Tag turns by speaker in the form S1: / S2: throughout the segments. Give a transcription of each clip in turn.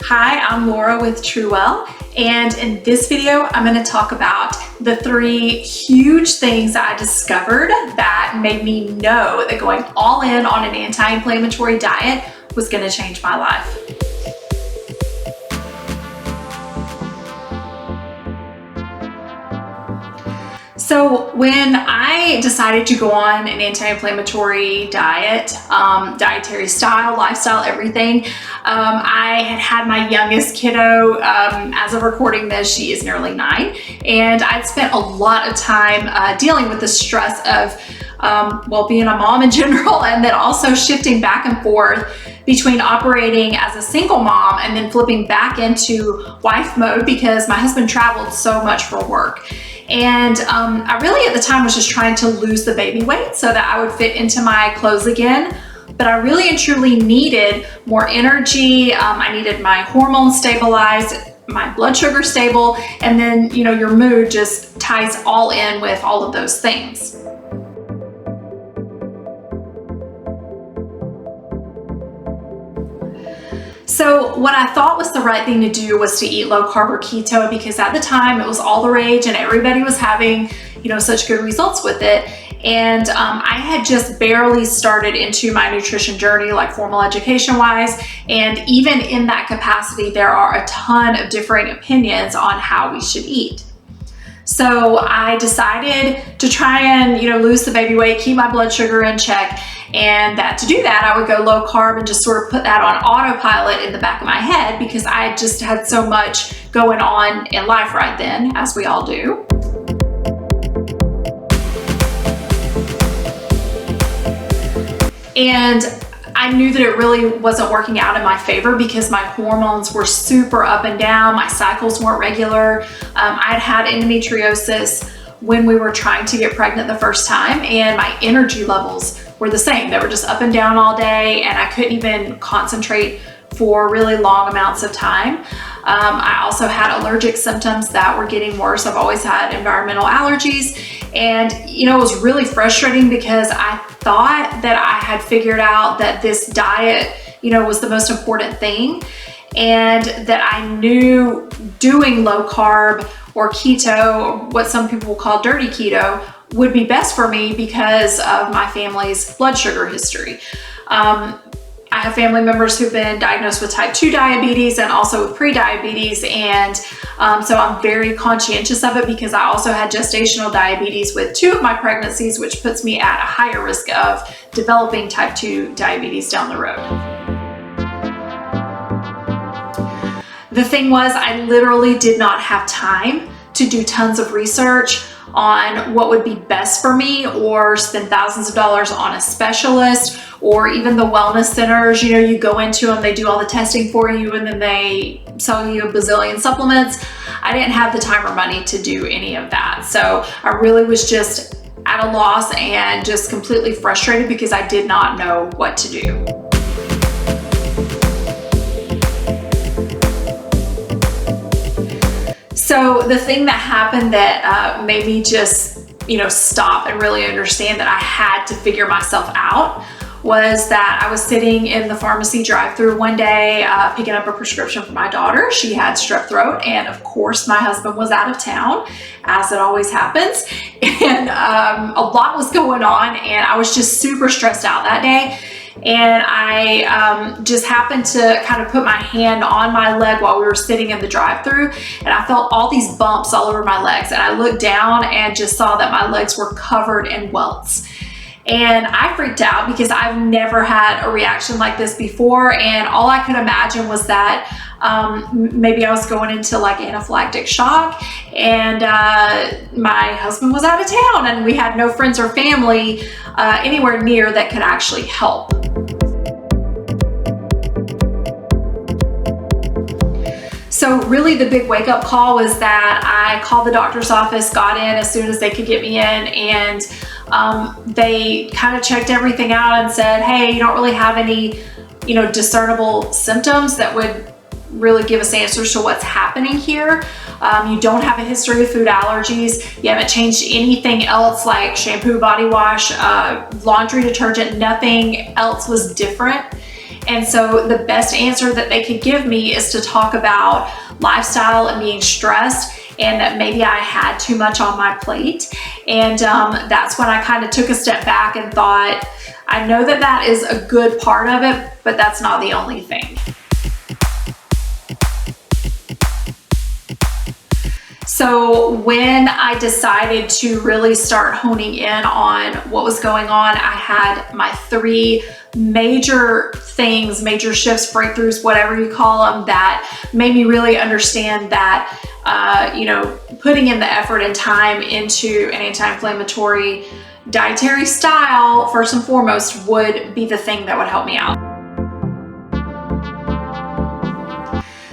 S1: Hi, I'm Laura with TrueWell, and in this video, I'm going to talk about the 3 huge things I discovered that made me know that going all in on an anti-inflammatory diet was going to change my life. So when I decided to go on an anti-inflammatory diet, dietary style, lifestyle, everything, I had my youngest kiddo. As of recording this, she is nearly 9, and I'd spent a lot of time dealing with the stress of being a mom in general, and then also shifting back and forth between operating as a single mom and then flipping back into wife mode because my husband traveled so much for work. And I really at the time was just trying to lose the baby weight so that I would fit into my clothes again. But I really and truly needed more energy. I needed my hormones stabilized, my blood sugar stable, and then, your mood just ties all in with all of those things. So what I thought was the right thing to do was to eat low carb or keto, because at the time it was all the rage and everybody was having, such good results with it. And I had just barely started into my nutrition journey, like formal education wise. And even in that capacity, there are a ton of differing opinions on how we should eat. So I decided to try and, lose the baby weight, keep my blood sugar in check. And that to do that, I would go low carb and just sort of put that on autopilot in the back of my head, because I just had so much going on in life right then, as we all do. And I knew that it really wasn't working out in my favor because my hormones were super up and down. My cycles weren't regular. I'd had endometriosis when we were trying to get pregnant the first time, and my energy levels were the same. They were just up and down all day, and I couldn't even concentrate for really long amounts of time. I also had allergic symptoms that were getting worse. I've always had environmental allergies, and it was really frustrating because I thought that I had figured out that this diet, was the most important thing, and that I knew doing low carb or keto, what some people call dirty keto, would be best for me because of my family's blood sugar history. I have family members who've been diagnosed with type 2 diabetes and also with pre-diabetes, and so I'm very conscientious of it because I also had gestational diabetes with 2 of my pregnancies, which puts me at a higher risk of developing type 2 diabetes down the road. The thing was, I literally did not have time to do tons of research on what would be best for me, or spend thousands of dollars on a specialist, or even the wellness centers. You go into them, they do all the testing for you, and then they sell you a bazillion supplements. I didn't have the time or money to do any of that. So I really was just at a loss and just completely frustrated because I did not know what to do. So the thing that happened that made me just, stop and really understand that I had to figure myself out was that I was sitting in the pharmacy drive-thru one day picking up a prescription for my daughter. She had strep throat, and of course my husband was out of town, as it always happens. And a lot was going on, and I was just super stressed out that day. And I just happened to kind of put my hand on my leg while we were sitting in the drive-thru, and I felt all these bumps all over my legs, and I looked down and just saw that my legs were covered in welts. And I freaked out because I've never had a reaction like this before, and all I could imagine was that maybe I was going into like anaphylactic shock, and my husband was out of town, and we had no friends or family anywhere near that could actually help. So really the big wake-up call was that I called the doctor's office, got in as soon as they could get me in, and they kind of checked everything out and said, hey, you don't really have any, discernible symptoms that would really give us answers to what's happening here. You don't have a history of food allergies. You haven't changed anything else like shampoo, body wash, laundry detergent. Nothing else was different. And so the best answer that they could give me is to talk about lifestyle and being stressed, and that maybe I had too much on my plate. And that's when I kind of took a step back and thought, I know that that is a good part of it, but that's not the only thing. So when I decided to really start honing in on what was going on, I had my 3 major things, major shifts, breakthroughs, whatever you call them, that made me really understand that, putting in the effort and time into an anti-inflammatory dietary style, first and foremost, would be the thing that would help me out.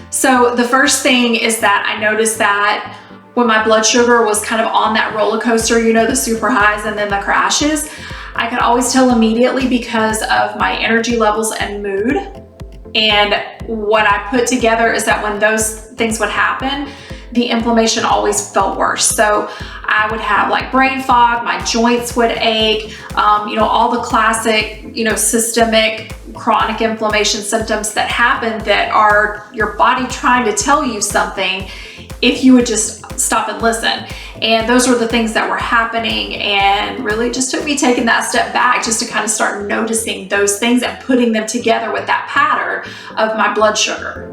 S1: So the first thing is that I noticed that when my blood sugar was kind of on that roller coaster, the super highs and then the crashes, I could always tell immediately because of my energy levels and mood. And what I put together is that when those things would happen, the inflammation always felt worse. So I would have like brain fog, my joints would ache, all the classic, systemic chronic inflammation symptoms that happen that are your body trying to tell you something if you would just stop and listen. And those were the things that were happening, and really just took me taking that step back just to kind of start noticing those things and putting them together with that pattern of my blood sugar.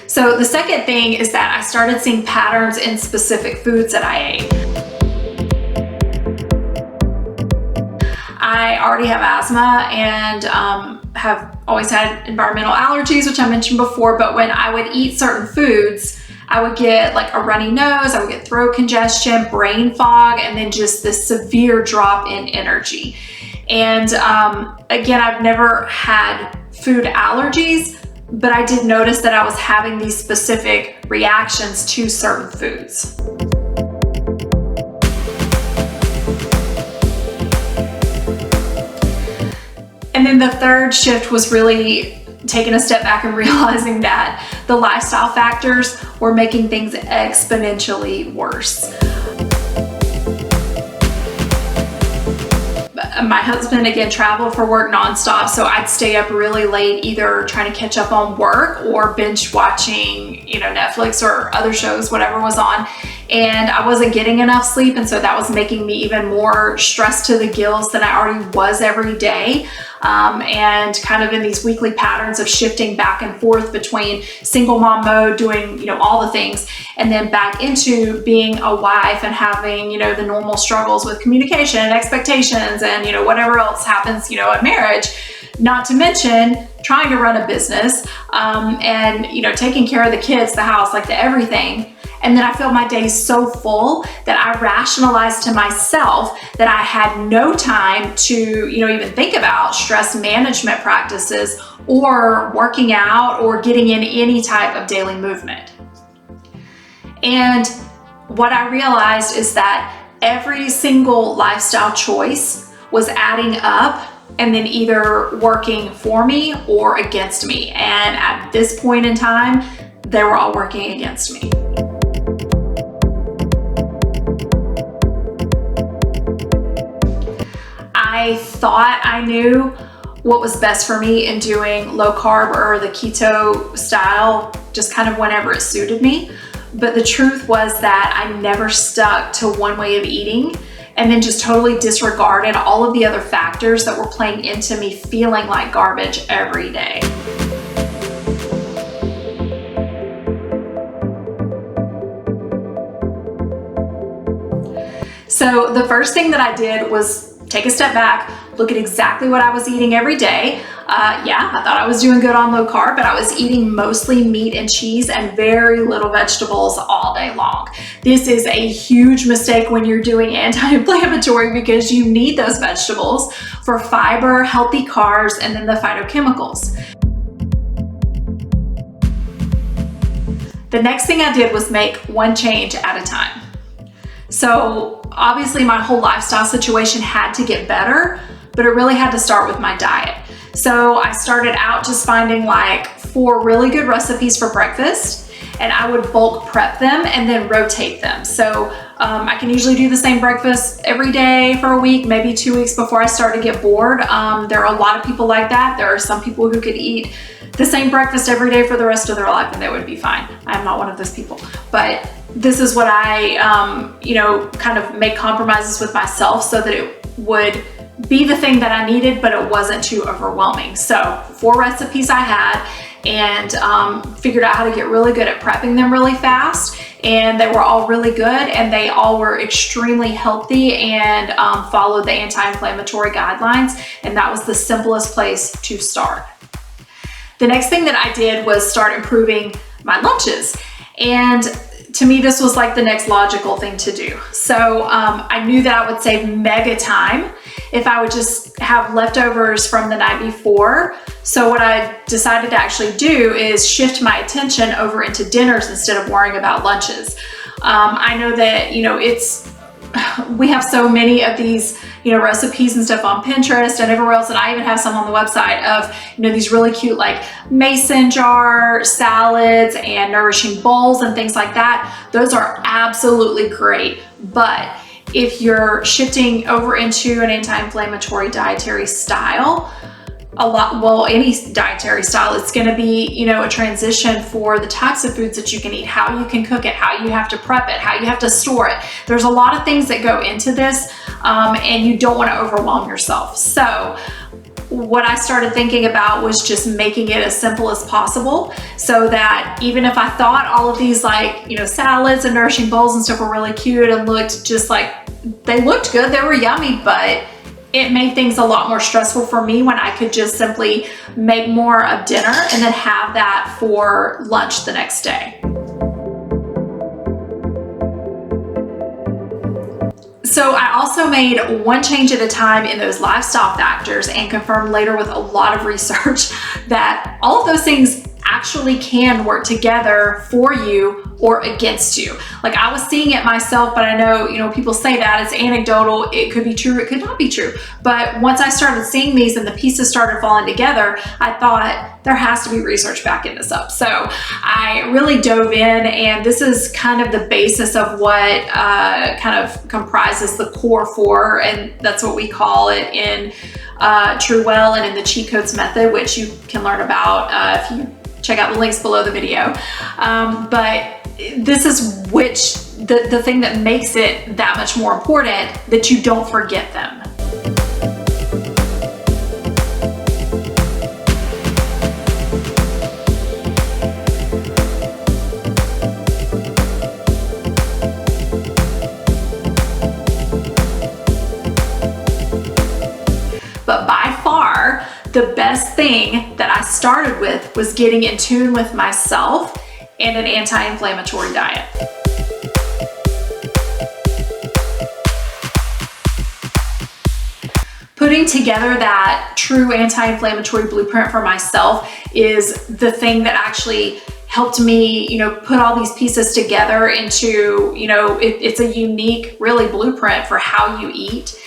S1: So the second thing is that I started seeing patterns in specific foods that I ate. I already have asthma and have always had environmental allergies, which I mentioned before, but when I would eat certain foods, I would get like a runny nose, I would get throat congestion, brain fog, and then just this severe drop in energy. And again, I've never had food allergies, but I did notice that I was having these specific reactions to certain foods. And then the third shift was really taking a step back and realizing that the lifestyle factors were making things exponentially worse. My husband, again, traveled for work nonstop, so I'd stay up really late either trying to catch up on work or binge watching, Netflix or other shows, whatever was on. And I wasn't getting enough sleep, and so that was making me even more stressed to the gills than I already was every day. And kind of in these weekly patterns of shifting back and forth between single mom mode, doing, all the things, and then back into being a wife and having, the normal struggles with communication and expectations and, whatever else happens, in marriage, not to mention trying to run a business, and, taking care of the kids, the house, like the everything. And then I feel my days so full that I rationalized to myself that I had no time to, even think about stress management practices or working out or getting in any type of daily movement. And what I realized is that every single lifestyle choice was adding up and then either working for me or against me. And at this point in time, they were all working against me. I thought I knew what was best for me in doing low carb or the keto style, just kind of whenever it suited me. But the truth was that I never stuck to one way of eating and then just totally disregarded all of the other factors that were playing into me feeling like garbage every day. So the first thing that I did was take a step back, look at exactly what I was eating every day. I thought I was doing good on low carb, but I was eating mostly meat and cheese and very little vegetables all day long. This is a huge mistake when you're doing anti-inflammatory because you need those vegetables for fiber, healthy carbs, and then the phytochemicals. The next thing I did was make one change at a time. So obviously my whole lifestyle situation had to get better, but it really had to start with my diet. So I started out just finding like 4 really good recipes for breakfast and I would bulk prep them and then rotate them. So I can usually do the same breakfast every day for a week, maybe 2 weeks before I start to get bored. There are a lot of people like that. There are some people who could eat the same breakfast every day for the rest of their life and they would be fine. I'm not one of those people, but this is what I, kind of make compromises with myself so that it would be the thing that I needed, but it wasn't too overwhelming. So 4 recipes I had, and figured out how to get really good at prepping them really fast, and they were all really good, and they all were extremely healthy and followed the anti-inflammatory guidelines, and that was the simplest place to start. The next thing that I did was start improving my lunches, and to me, this was like the next logical thing to do. So I knew that I would save mega time if I would just have leftovers from the night before. So what I decided to actually do is shift my attention over into dinners instead of worrying about lunches. I know that, we have so many of these, recipes and stuff on Pinterest and everywhere else, and I even have some on the website of, these really cute like mason jar salads and nourishing bowls and things like that. Those are absolutely great, but if you're shifting over into an anti-inflammatory dietary style, any dietary style, it's going to be, a transition for the types of foods that you can eat, how you can cook it, how you have to prep it, how you have to store it. There's a lot of things that go into this, and you don't want to overwhelm yourself. So what I started thinking about was just making it as simple as possible, so that even if I thought all of these salads and nourishing bowls and stuff were really cute and looked just like, they looked good, they were yummy, but it made things a lot more stressful for me when I could just simply make more of dinner and then have that for lunch the next day. So I also made one change at a time in those lifestyle factors and confirmed later with a lot of research that all of those things actually can work together for you or against you. Like, I was seeing it myself, but I know, people say that it's anecdotal. It could be true, it could not be true. But once I started seeing these and the pieces started falling together, I thought there has to be research backing this up. So I really dove in, and this is kind of the basis of what kind of comprises the core 4, and that's what we call it in True Well and in the cheat codes method, which you can learn about if you check out the links below the video. But this is the thing that makes it that much more important, that you don't forget them. But by far, the best thing that I started with was getting in tune with myself and an anti-inflammatory diet. Putting together that true anti-inflammatory blueprint for myself is the thing that actually helped me, put all these pieces together into, it's a unique, really, blueprint for how you eat.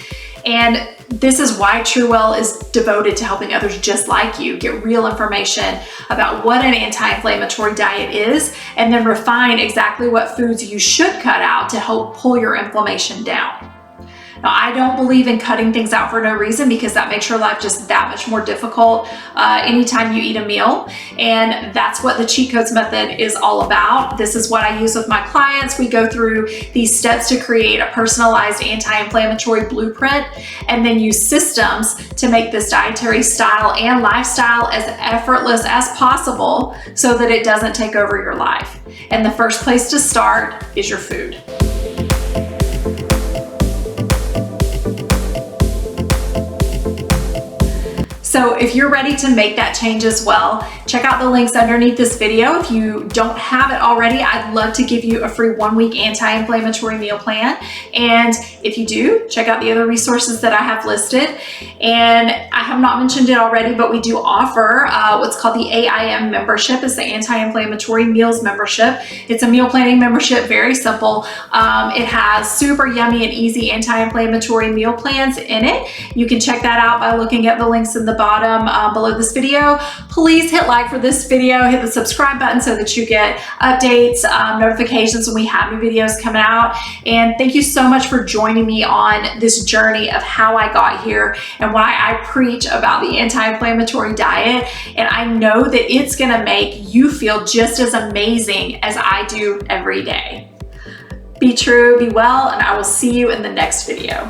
S1: And this is why True Well is devoted to helping others just like you get real information about what an anti-inflammatory diet is, and then refine exactly what foods you should cut out to help pull your inflammation down. Now, I don't believe in cutting things out for no reason, because that makes your life just that much more difficult anytime you eat a meal. And that's what the cheat codes method is all about. This is what I use with my clients. We go through these steps to create a personalized anti-inflammatory blueprint, and then use systems to make this dietary style and lifestyle as effortless as possible so that it doesn't take over your life. And the first place to start is your food. So if you're ready to make that change as well, check out the links underneath this video. If you don't have it already, I'd love to give you a free 1-week anti-inflammatory meal plan. And if you do, check out the other resources that I have listed. And I have not mentioned it already, but we do offer what's called the AIM membership. It's the Anti-Inflammatory Meals membership. It's a meal planning membership, very simple. It has super yummy and easy anti-inflammatory meal plans in it. You can check that out by looking at the links in the bottom below this video. Please hit like for this video, hit the subscribe button so that you get updates, notifications when we have new videos coming out. And thank you so much for joining me on this journey of how I got here and why I preach about the anti-inflammatory diet. And I know that it's gonna make you feel just as amazing as I do every day. Be true, be well, and I will see you in the next video.